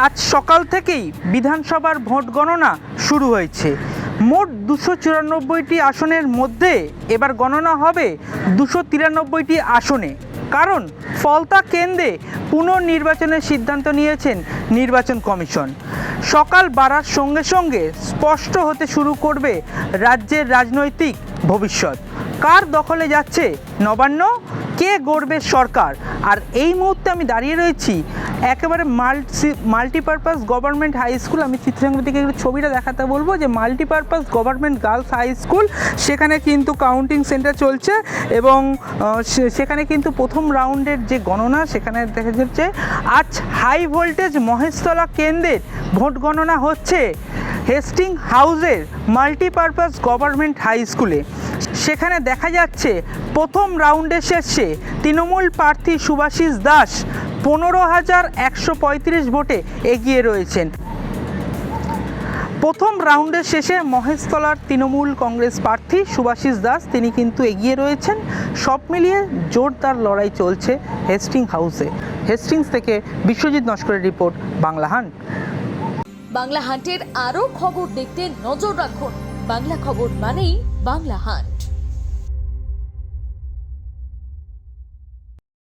আজ সকাল থেকেই বিধানসভার ভোট গণনা শুরু হয়েছে। মোট 294টি আসনের মধ্যে এবার গণনা হবে 293টি আসনে। কারণ ফলতা কেন্দ্রে পুনর্নির্বাচনের সিদ্ধান্ত নিয়েছেন নির্বাচন কমিশন। সকাল বাড়ার সঙ্গে সঙ্গে স্পষ্ট হতে শুরু করবে রাজ্যের রাজনৈতিক ভবিষ্যৎ। কার দখলে যাচ্ছে নবান্ন, কে গড়বে সরকার। আর এই মুহূর্তে আমি দাঁড়িয়ে রয়েছি একেবারে মাল্টিপারপাস গভর্নমেন্ট হাই স্কুল। আমি চিত্রাঙ্গন থেকে একটু ছবিটা দেখাতে বলবো যে multipurpose government girls high school, সেখানে কিন্তু কাউন্টিং সেন্টার চলছে এবং সেখানে কিন্তু প্রথম রাউন্ডের যে গণনা সেখানে দেখা যাচ্ছে। আজ হাই ভোল্টেজ মহেশতলা কেন্দ্রের ভোট গণনা হচ্ছে হেস্টিং হাউসের মাল্টিপারপাস গভর্নমেন্ট হাই স্কুলে। সেখানে দেখা যাচ্ছে প্রথম রাউন্ডের শেষে তৃণমূল প্রার্থী সুভাষিস দাস 15,135 ভোটে এগিয়ে রয়েছেন। প্রথম রাউন্ডের শেষে মহেশতলার তৃণমূল কংগ্রেস প্রার্থী সুভাষিস দাস তিনি কিন্তু এগিয়ে রয়েছেন। সব মিলিয়ে জোরদার লড়াই চলছে হেস্টিং হাউসে। হেস্টিংস থেকে বিশ্বজিৎ নস্করের রিপোর্ট, বাংলা হান্ট। বাংলা হান্টের আরও খবর দেখতে নজর রাখুন। বাংলা খবর মানেই বাংলা হান্ট।